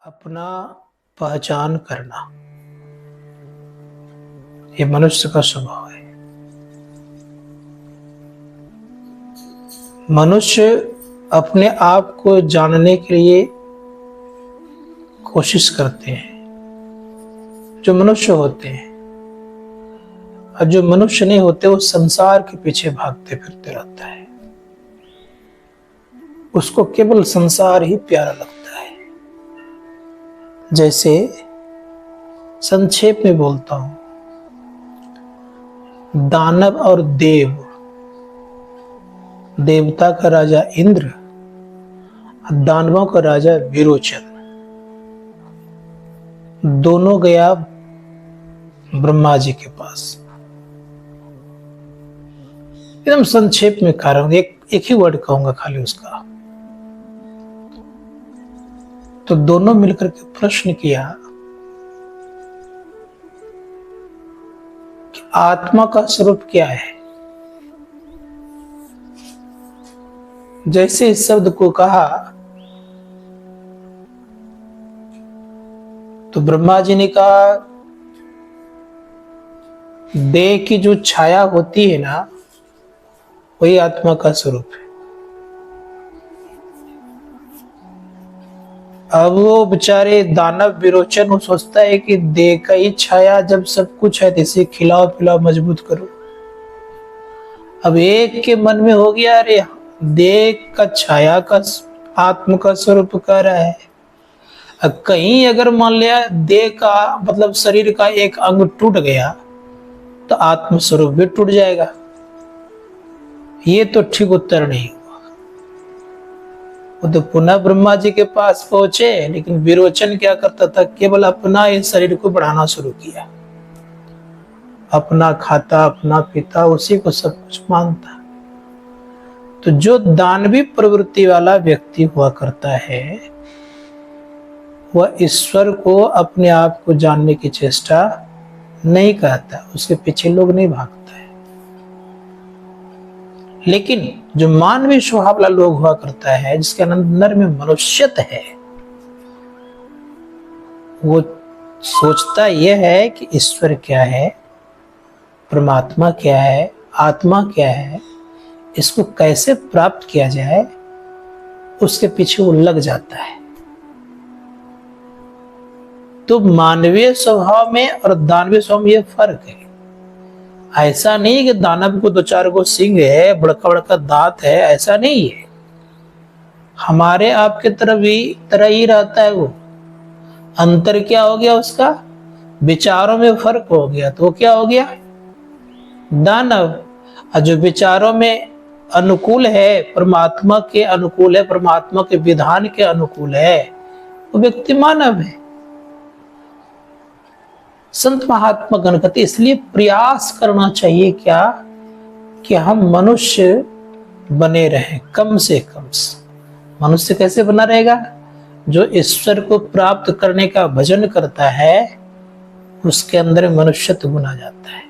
अपना पहचान करना ये मनुष्य का स्वभाव है। मनुष्य अपने आप को जानने के लिए कोशिश करते हैं जो मनुष्य होते हैं, और जो मनुष्य नहीं होते वो संसार के पीछे भागते फिरते रहता है। उसको केवल संसार ही प्यारा लगता है। जैसे संक्षेप में बोलता हूं, दानव और देव, देवता का राजा इंद्र, दानवों का राजा विरोचन, दोनों गया ब्रह्मा जी के पास। एकदम संक्षेप में कह रहा हूं, एक ही वर्ड कहूंगा खाली उसका। तो दोनों मिलकर के प्रश्न किया कि आत्मा का स्वरूप क्या है। जैसे इस शब्द को कहा तो ब्रह्मा जी ने कहा, देह की जो छाया होती है ना, वही आत्मा का स्वरूप है। अब वो बेचारे दानव विरोचन वो सोचता है कि देह का ही छाया जब सब कुछ है तो इसे खिलाओ पिलाओ मजबूत करो। अब एक के मन में हो गया, अरे देह का छाया का आत्म का स्वरूप कह रहा है। अब कहीं अगर मान लिया देह का मतलब शरीर का एक अंग टूट गया तो आत्म स्वरूप भी टूट जाएगा। ये तो ठीक उत्तर नहीं हुआ। वो तो पुनः ब्रह्मा जी के पास पहुंचे, लेकिन विरोचन क्या करता था, केवल अपना इस शरीर को बढ़ाना शुरू किया। अपना खाता अपना पीता, उसी को सब कुछ मानता। तो जो दानवी प्रवृत्ति वाला व्यक्ति हुआ करता है, वह ईश्वर को अपने आप को जानने की चेष्टा नहीं करता, उसके पीछे लोग नहीं भागता है। लेकिन जो मानवीय स्वभाव वाला लोग हुआ करता है, जिसके अंदर में मनुष्यत है, वो सोचता यह है कि ईश्वर क्या है, परमात्मा क्या है, आत्मा क्या है, इसको कैसे प्राप्त किया जाए, उसके पीछे वो लग जाता है। तो मानवीय स्वभाव में और दानवीय स्वभाव में यह फर्क है। ऐसा नहीं कि दानव को दो चार गो सिंह है, बड़का बड़का दांत है, ऐसा नहीं है। हमारे आपके तरह ही रहता है वो। अंतर क्या हो गया उसका, विचारों में फर्क हो गया, तो क्या हो गया, दानव। और जो विचारों में अनुकूल है, परमात्मा के अनुकूल है, परमात्मा के विधान के अनुकूल है, वो व्यक्ति मानव है। संत महात्मा गण कहते इसलिए प्रयास करना चाहिए क्या, कि हम मनुष्य बने रहें कम से कम। मनुष्य कैसे बना रहेगा, जो ईश्वर को प्राप्त करने का भजन करता है, उसके अंदर मनुष्यत्व गुण आ जाता है।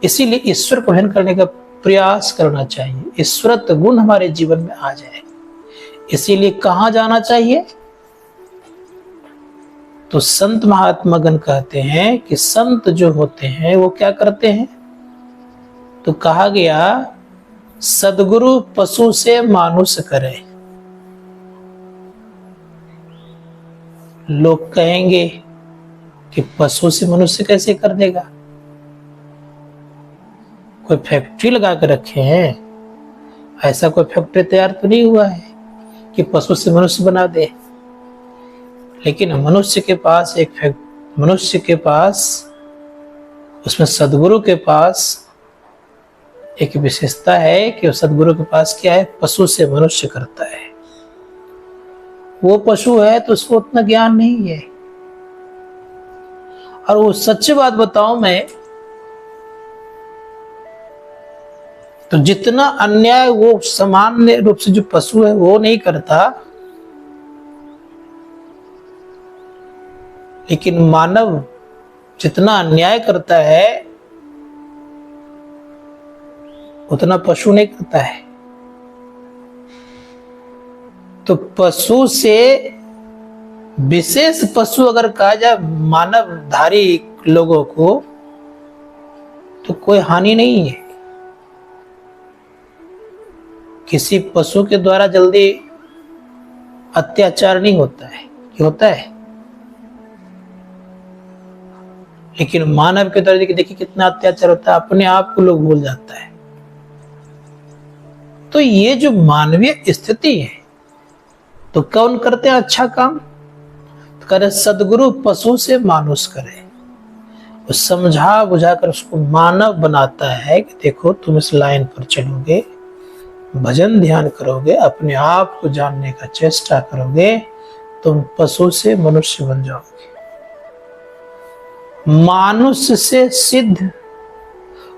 इसीलिए ईश्वर को भजन करने का प्रयास करना चाहिए, ईश्वरत्व गुण हमारे जीवन में आ जाए। इसीलिए कहां जाना चाहिए, तो संत महात्मा गण कहते हैं कि संत जो होते हैं वो क्या करते हैं, तो कहा गया सदगुरु पशु से मानुष करे। लोग कहेंगे कि पशु से मनुष्य कैसे कर देगा, कोई फैक्ट्री लगा कर रखे हैं, ऐसा कोई फैक्ट्री तैयार तो नहीं हुआ है कि पशु से मनुष्य बना दे। लेकिन मनुष्य के पास उसमें सदगुरु के पास एक विशेषता है कि सदगुरु के पास क्या है, पशु से मनुष्य करता है। वो पशु है तो उसको उतना ज्ञान नहीं है। और वो सच्ची बात बताऊं मैं, तो जितना अन्याय वो सामान्य रूप से जो पशु है वो नहीं करता, लेकिन मानव जितना अन्याय करता है उतना पशु नहीं करता है। तो पशु से विशेष पशु अगर कहा जाए मानवधारी लोगों को, तो कोई हानि नहीं है। किसी पशु के द्वारा जल्दी अत्याचार नहीं होता है, कि होता है? लेकिन मानव के द्वारा देखिए कितना अत्याचार होता है, अपने आप को लोग भूल जाता है। तो ये जो मानवीय स्थिति है, तो कौन करते हैं अच्छा काम? तो करे सदगुरु पशु से मानुष करे, वो समझा बुझाकर उसको मानव बनाता है कि देखो तुम इस लाइन पर चलोगे, भजन ध्यान करोगे, अपने आप को जानने का चेष्टा करोगे, तुम पशु से मनुष्य बन जाओगे। मानुष्य से सिद्ध,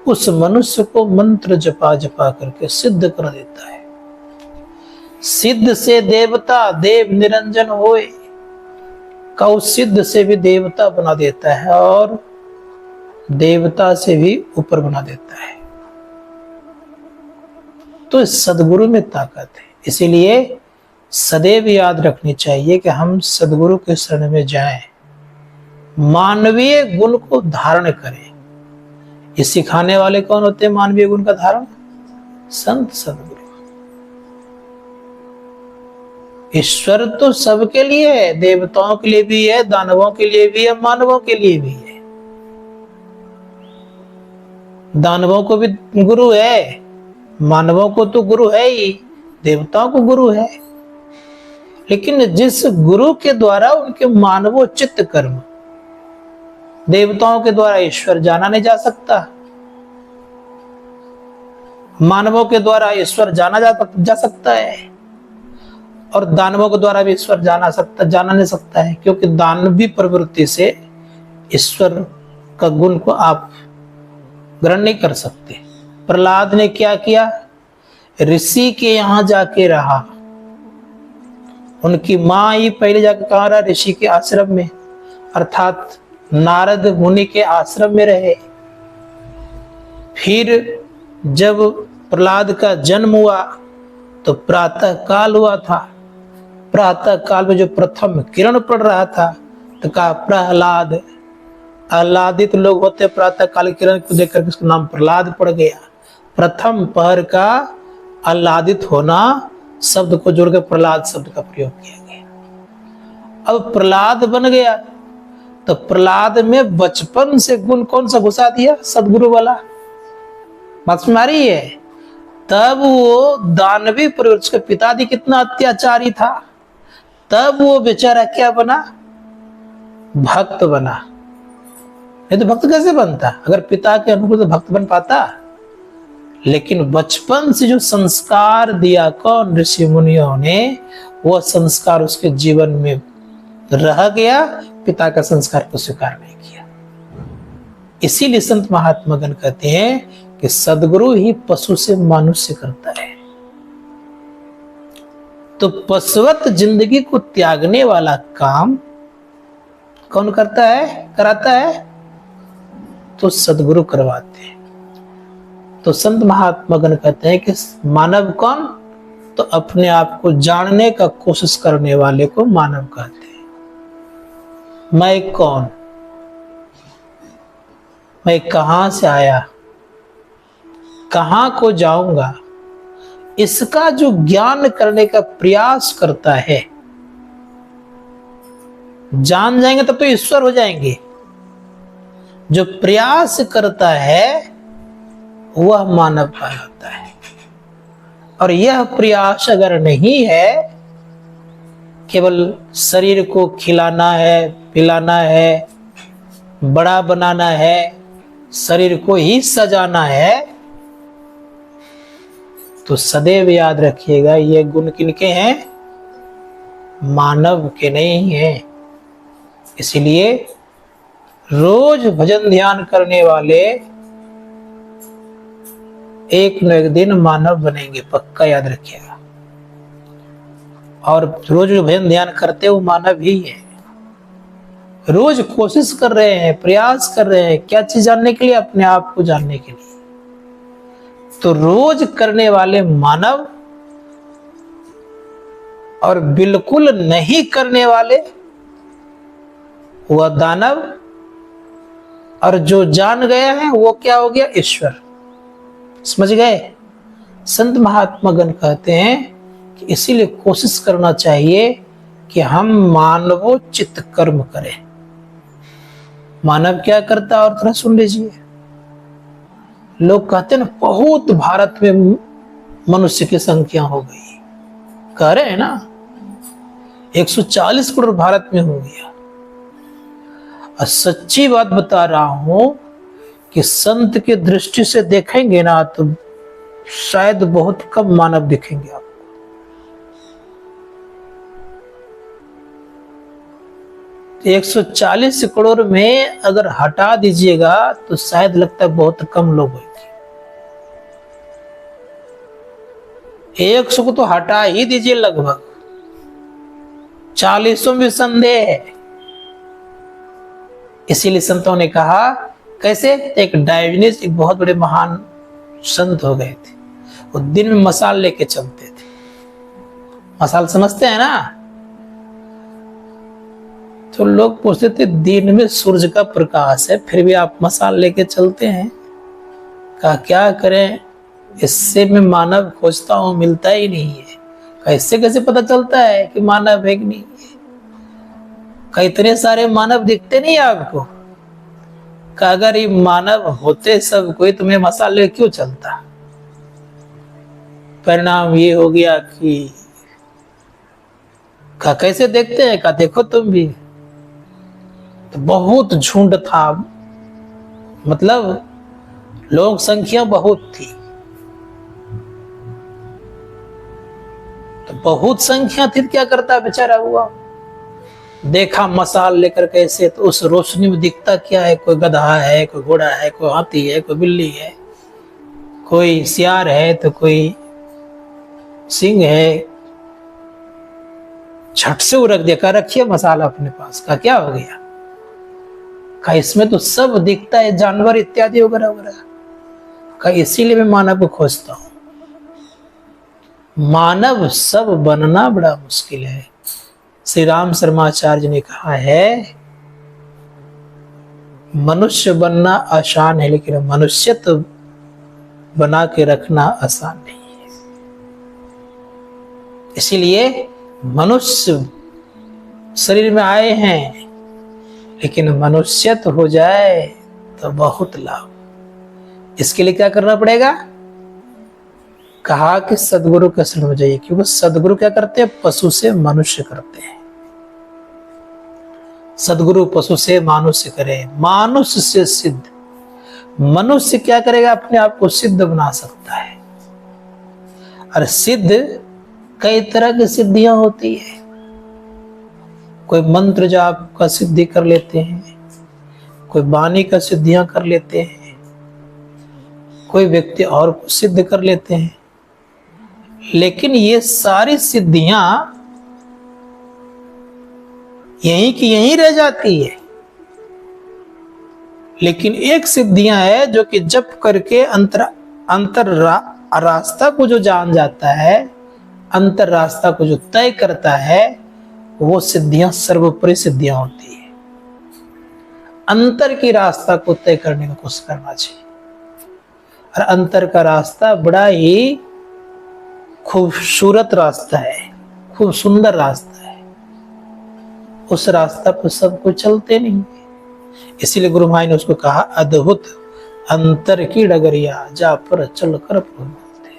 उस मनुष्य को मंत्र जपा जपा करके सिद्ध कर देता है। सिद्ध से देवता, देव निरंजन होए, का उस सिद्ध से भी देवता बना देता है और देवता से भी ऊपर बना देता है। तो इस सदगुरु में ताकत है। इसीलिए सदैव याद रखनी चाहिए कि हम सदगुरु के शरण में जाएं, मानवीय गुण को धारण करें। ये सिखाने वाले कौन होते हैं मानवीय गुण का धारण? संत सदगुरु। ईश्वर तो सबके लिए है, देवताओं के लिए भी है, दानवों के लिए भी है, मानवों के लिए भी है। दानवों को भी गुरु है, मानवों को तो गुरु है ही, देवताओं को गुरु है। लेकिन जिस गुरु के द्वारा उनके मानवोचित कर्म, देवताओं के द्वारा ईश्वर जाना नहीं जा सकता, मानवों के द्वारा ईश्वर जाना जा सकता है, और दानवों के द्वारा भी ईश्वर जाना नहीं सकता है, क्योंकि दानवी प्रवृत्ति से ईश्वर का गुण को आप ग्रहण नहीं कर सकते। प्रहलाद ने क्या किया? ऋषि के यहां जाके रहा। उनकी मां ही पहले जाकर कहाँ रहा? ऋषि के आश्रम में, अर्थात नारद मुनि के आश्रम में रहे। फिर जब प्रहलाद का जन्म हुआ तो प्रातः काल हुआ था। प्रातः काल में जो प्रथम किरण पड़ रहा था तो कहा प्रहलाद। आह्लादित लोग होते, प्रातः काल किरण को देखकर उसका नाम प्रहलाद पड़ गया। प्रथम पहर का आह्लादित होना शब्द को जोड़कर प्रहलाद शब्द का प्रयोग किया गया। अब प्रहलाद बन गया तो प्रहलाद में बचपन से गुण कौन सा घुसा दिया? सदगुरु वाला। बात में आ रही है? तब वो दानवी प्रवृत्ति, उसके पिताजी कितना अत्याचारी था, तब वो बेचारा क्या बना? भक्त बना। नहीं तो भक्त कैसे बनता? अगर पिता के अनुकूल तो भक्त बन पाता? लेकिन बचपन से जो संस्कार दिया कौन? ऋषि मुनियों ने, वह संस्कार उसके जीवन में रह गया, पिता का संस्कार को स्वीकार नहीं किया। इसीलिए संत महात्मागण कहते हैं कि सदगुरु ही पशु से मनुष्य करता है। तो पशुवत जिंदगी को त्यागने वाला काम कौन करता है, कराता है? तो सदगुरु करवाते हैं। तो संत महात्मागण कहते हैं कि मानव कौन? तो अपने आप को जानने का कोशिश करने वाले को मानव कहते हैं। मैं कौन, मैं कहां से आया, कहां को जाऊंगा, इसका जो ज्ञान करने का प्रयास करता है, जान जाएंगे तब तो ईश्वर हो जाएंगे। जो प्रयास करता है वह मानव कहलाता है। और यह प्रयास अगर नहीं है, केवल शरीर को खिलाना है, पिलाना है, बड़ा बनाना है, शरीर को ही सजाना है, तो सदैव याद रखिएगा ये गुण किनके हैं? मानव के नहीं हैं। इसलिए रोज भजन ध्यान करने वाले एक न एक दिन मानव बनेंगे, पक्का याद रखिएगा। और रोज भजन ध्यान करते वो मानव ही है। रोज कोशिश कर रहे हैं, प्रयास कर रहे हैं, क्या चीज जानने के लिए? अपने आप को जानने के लिए। तो रोज करने वाले मानव और बिल्कुल नहीं करने वाले हुआ दानव, और जो जान गया है वो क्या हो गया? ईश्वर। समझ गए? संत महात्मा गण कहते हैं कि इसीलिए कोशिश करना चाहिए कि हम मानवोचित कर्म करें। मानव क्या करता है और थोड़ा सुन लीजिए। लोग कहते हैं ना बहुत भारत में मनुष्य की संख्या हो गई, कह रहे हैं ना 140 करोड़ भारत में हो गया। और सच्ची बात बता रहा हूं कि संत की दृष्टि से देखेंगे ना तो शायद बहुत कम मानव दिखेंगे आपको। 140 करोड़ में अगर हटा दीजिएगा तो शायद लगता है बहुत कम लोग होंगे। 100 को तो हटा ही दीजिए, लगभग 40 में संदेह है। इसीलिए संतों ने कहा, कैसे? एक डायोजनीस एक बहुत बड़े महान संत हो गए थे, वो दिन में मसाल लेके चलते थे। मसाल समझते हैं ना? तो लोग पूछते थे दिन में सूरज का प्रकाश है फिर भी आप मसाल लेके चलते हैं। कहा क्या करें, इससे मैं मानव खोजता हूं, मिलता ही नहीं है। कहा इससे कैसे पता चलता है कि मानव है कि नहीं है? कहा इतने सारे मानव दिखते नहीं आपको? कहा अगर ये मानव होते सब कोई तुम्हें मसाल लेके क्यों चलता? परिणाम ये हो गया कि कहा कैसे देखते हैं? कहा देखो तुम भी। तो बहुत झुंड था, मतलब लोग संख्या बहुत थी, तो बहुत संख्या थी। क्या करता बेचारा हुआ, देखा मसाल लेकर कैसे, तो उस रोशनी में दिखता क्या है? कोई गधा है, कोई घोड़ा है, कोई हाथी है, कोई बिल्ली है, कोई सियार है, तो कोई सिंह है। झट से वो रख दिया, रखिए मसाला अपने पास। का क्या हो गया? का इसमें तो सब दिखता है, जानवर इत्यादि वगैरह वगैरह। का इसीलिए मैं मानव को खोजता हूं। मानव सब बनना बड़ा मुश्किल है। श्री राम शर्माचार्य ने कहा है मनुष्य बनना आसान है लेकिन मनुष्यत्व बना के रखना आसान नहीं है। इसीलिए मनुष्य शरीर में आए हैं, लेकिन मनुष्यत्व हो जाए तो बहुत लाभ। इसके लिए क्या करना पड़ेगा? कहा कि सदगुरु के शरण में जाइए, क्योंकि सदगुरु क्या करते हैं? पशु से मनुष्य करते हैं। सदगुरु पशु से मानुष्य करे, मानुष्य से सिद्ध। मनुष्य क्या करेगा? अपने आप को सिद्ध बना सकता है। और सिद्ध कई तरह की सिद्धियां होती है। कोई मंत्र जाप का सिद्धि कर लेते हैं, कोई वाणी का सिद्धियां कर लेते हैं, कोई व्यक्ति और को सिद्ध कर लेते हैं। लेकिन ये सारी सिद्धियां यहीं की यहीं रह जाती है। लेकिन एक सिद्धियां है जो कि जप करके अंतर रास्ता को जो जान जाता है, अंतर रास्ता को जो तय करता है, वो सिद्धियां सर्वोपरि सिद्धियां होती है। अंतर की रास्ता को तय करने की कोशिश करना चाहिए। और अंतर का रास्ता बड़ा ही खूबसूरत रास्ता है, खूब सुंदर रास्ता है। उस रास्ता पर सब कोई चलते नहीं। इसीलिए गुरु भाई ने उसको कहा अद्भुत अंतर की डगरिया जा पर चल कर बोलते।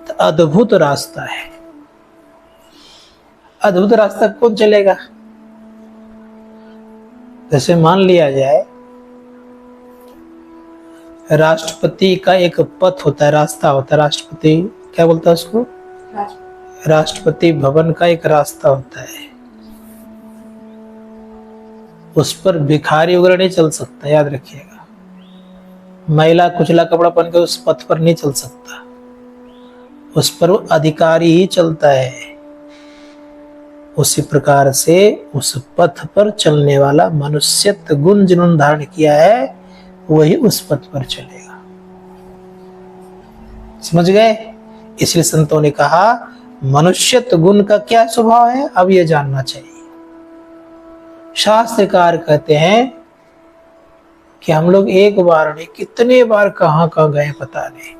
तो अद्भुत रास्ता है। अद्भुत रास्ता कौन चलेगा? जैसे मान लिया जाए राष्ट्रपति का एक पथ होता है, रास्ता होता है। राष्ट्रपति क्या बोलता है उसको? राष्ट्रपति भवन का एक रास्ता होता है। उस पर भिखारी वगैरह नहीं चल सकता, याद रखिएगा। महिला कुचला कपड़ा पहन के उस पथ पर नहीं चल सकता। उस पर वो अधिकारी ही चलता है। उसी प्रकार से उस पथ पर चलने वाला मनुष्यत्व गुण जिन्होंने धारण किया है वही उस पथ पर चलेगा। समझ गए? इसलिए संतों ने कहा मनुष्यत्व गुण का क्या स्वभाव है, अब यह जानना चाहिए। शास्त्रकार कहते हैं कि हम लोग एक बार नहीं कितने बार कहां कहां गए पता नहीं।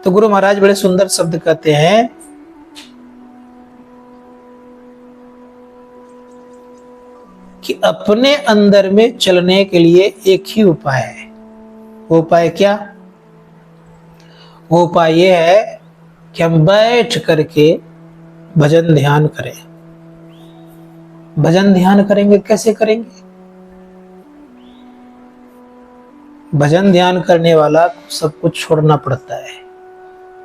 तो गुरु महाराज बड़े सुंदर शब्द कहते हैं कि अपने अंदर में चलने के लिए एक ही उपाय है। वो उपाय क्या? वो उपाय ये है कि हम बैठ करके भजन ध्यान करें। भजन ध्यान करेंगे, कैसे करेंगे? भजन ध्यान करने वाला सब कुछ छोड़ना पड़ता है।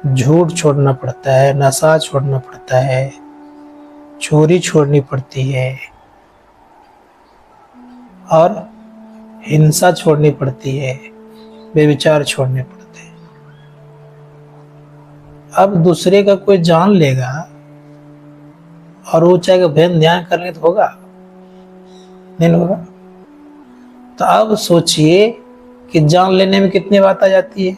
झूठ छोड़ना पड़ता है, नशा छोड़ना पड़ता है, चोरी छोड़नी पड़ती है और हिंसा छोड़नी पड़ती है, बेविचार छोड़ने पड़ते हैं। अब दूसरे का कोई जान लेगा और वो चाहे भजन ध्यान करने तो होगा नहीं होगा। तो अब सोचिए कि जान लेने में कितनी बात आ जाती है।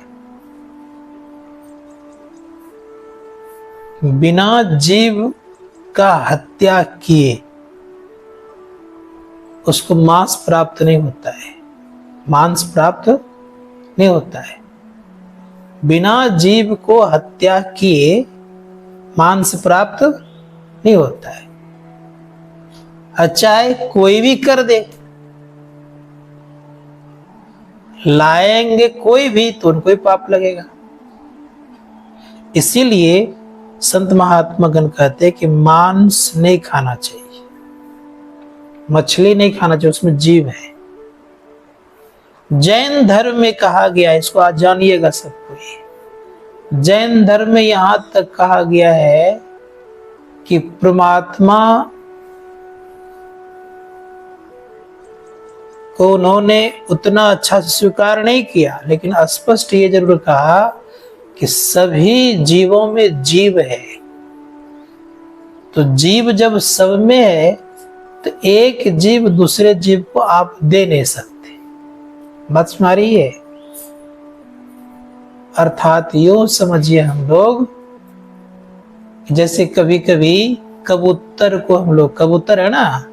बिना जीव का हत्या किए उसको मांस प्राप्त नहीं होता है, मांस प्राप्त नहीं होता है। बिना जीव को हत्या किए मांस प्राप्त नहीं होता है। चाहे कोई भी कर दे, लाएंगे कोई भी तो उनको ही पाप लगेगा। इसीलिए संत महात्मा गण कहते हैं कि मांस नहीं खाना चाहिए, मछली नहीं खाना चाहिए, उसमें जीव है। जैन धर्म में कहा गया, इसको आज जानिएगा सब कोई, जैन धर्म में यहां तक कहा गया है कि परमात्मा को उन्होंने उतना अच्छा स्वीकार नहीं किया, लेकिन स्पष्ट ये जरूर कहा कि सभी जीवों में जीव है। तो जीव जब सब में है तो एक जीव दूसरे जीव को आप दे नहीं सकते। बात सुनारी है। अर्थात यूं समझिए हम लोग जैसे कभी कभी कबूतर को हम लोग, कबूतर है ना,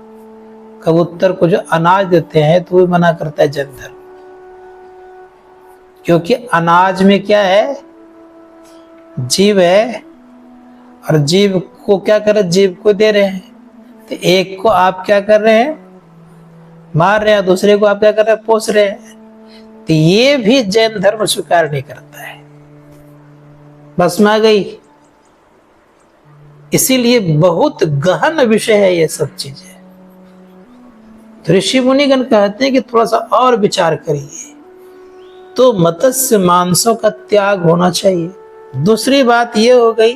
कबूतर को जो अनाज देते हैं तो वो मना करता है जैन धर्म, क्योंकि अनाज में क्या है? जीव है, और जीव को क्या कर रहे? जीव को दे रहे हैं। तो एक को आप क्या कर रहे हैं? मार रहे हैं, दूसरे को आप क्या कर रहे हैं? पोस रहे हैं। तो ये भी जैन धर्म स्वीकार नहीं करता है। बस में आ गई। इसीलिए बहुत गहन विषय है ये सब चीजें। तो ऋषि मुनिगण कहते हैं कि थोड़ा सा और विचार करिए तो मत्स्य मांसों का त्याग होना चाहिए। दूसरी बात यह हो गई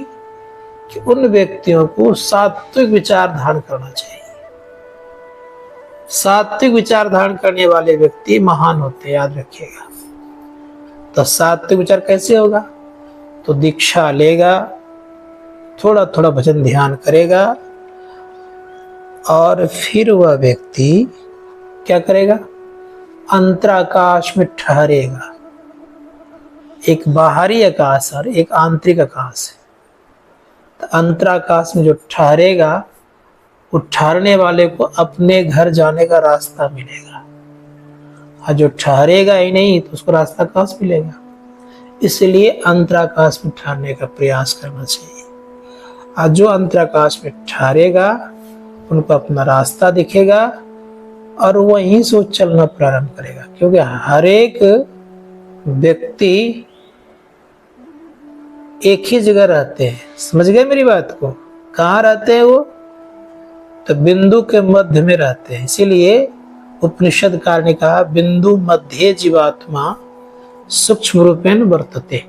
कि उन व्यक्तियों को सात्विक विचार धारण करना चाहिए। सात्विक विचार धारण करने वाले व्यक्ति महान होते हैं, याद रखिएगा। तो सात्विक विचार कैसे होगा? तो दीक्षा लेगा, थोड़ा थोड़ा भजन ध्यान करेगा, और फिर वह व्यक्ति क्या करेगा? अंतराकाश में ठहरेगा। एक बाहरी आकाश और एक आंतरिक आकाश है। तो अंतराकाश में जो ठहरेगा, वो ठहरने वाले को अपने घर जाने का रास्ता मिलेगा, और जो ठहरेगा ही नहीं तो उसको रास्ता कहाँ से मिलेगा? इसलिए अंतराकाश में ठहरने का प्रयास करना चाहिए। और जो अंतराकाश में ठहरेगा उनको अपना रास्ता दिखेगा और वहीं से वो चलना प्रारंभ करेगा। क्योंकि हर एक व्यक्ति एक ही जगह रहते हैं। समझ गए मेरी बात को? कहाँ रहते हैं वो? तो बिंदु के मध्य में रहते हैं। इसीलिए उपनिषदकार ने कहा बिंदु मध्य जीवात्मा सूक्ष्म रूपेण वर्तते।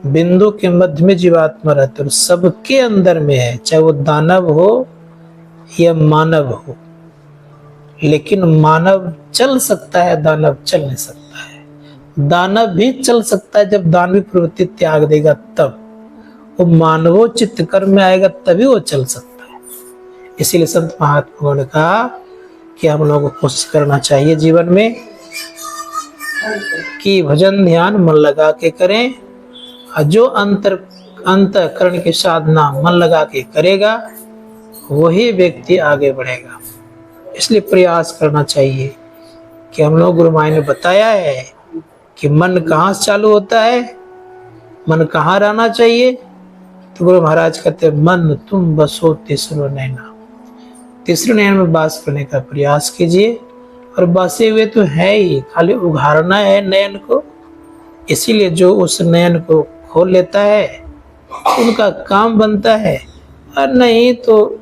बिंदु के मध्य में जीवात्मा रहते हैं, सबके अंदर में है, चाहे वो दानव हो या मानव हो। लेकिन मानव चल सकता है, दानव चल नहीं सकता है। दानव भी चल सकता है जब दानवी प्रवृत्ति त्याग देगा, तब वो मानवोचित कर्म में आएगा, तभी वो चल सकता है। इसीलिए संत महात्माओं ने कहा कि हम लोगों को कोशिश करना चाहिए जीवन में कि भजन ध्यान मन लगा के करें, और जो अंतःकरण की साधना मन लगा के करेगा वही व्यक्ति आगे बढ़ेगा। इसलिए प्रयास करना चाहिए कि हम लोग गुरु माई ने बताया है कि मन कहाँ से चालू होता है, मन कहाँ रहना चाहिए। तो गुरु महाराज कहते हैं मन तुम बसो तीसरो नैना, तीसरे नैन में वास करने का प्रयास कीजिए। और बसे हुए तो है ही, खाली उघाड़ना है नयन को। इसीलिए जो उस नयन को खोल लेता है उनका काम बनता है, और नहीं तो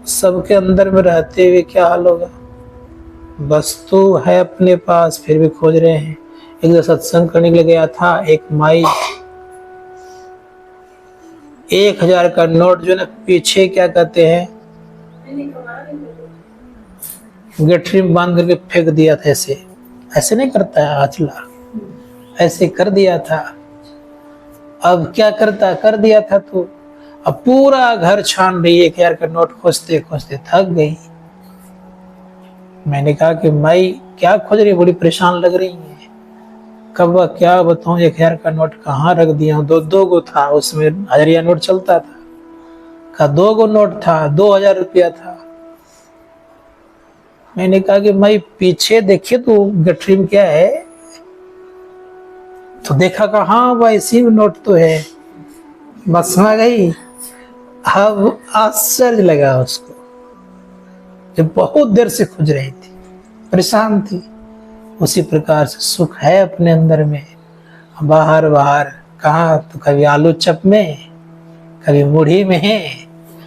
सबके अंदर में रहते हुए क्या हाल होगा। वस्तु है अपने पास फिर भी खोज रहे हैं। एक बार सत्संग करने के लिए गया था, एक माई 1000 का नोट जो ना पीछे क्या कहते हैं गठरी में बांध करके फेंक दिया था। ऐसे ऐसे नहीं करता है आचला, ऐसे कर दिया था। अब क्या करता, कर दिया था तो अब पूरा घर छान रही, 1000 का नोट खोजते खोजते थक गई। मैंने कहा कि माई क्या खोज रही, बड़ी परेशान लग रही है। कब क्या बताऊं, 1000 का नोट कहाँ रख दिया। दो गो था, उसमें 1000 नोट चलता था। का 2 गो नोट था, 2000 रुपया था। मैंने कहा कि माई पीछे देखिए तो गठरी में क्या है। तो देखा कि हाँ भाई इसी में नोट तो है। बस में गई। अब आश्चर्य लगा उसको, जब बहुत देर से खोज रही थी, परेशान थी। उसी प्रकार से सुख है अपने अंदर में, बाहर बाहर कहाँ, तो कभी आलू चप में, कभी मुढ़ी में है,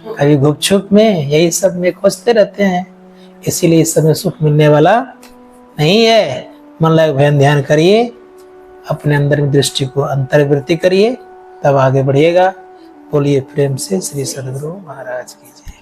कभी गुपचुप में, यही सब में खोजते रहते हैं। इसीलिए इस समय सुख मिलने वाला नहीं है। मन लग भजन ध्यान करिए, अपने अंदर में दृष्टि को अंतर्वृत्ति करिए, तब आगे बढ़िएगा। बोलिए प्रेम से श्री सद्गुरु महाराज की जय।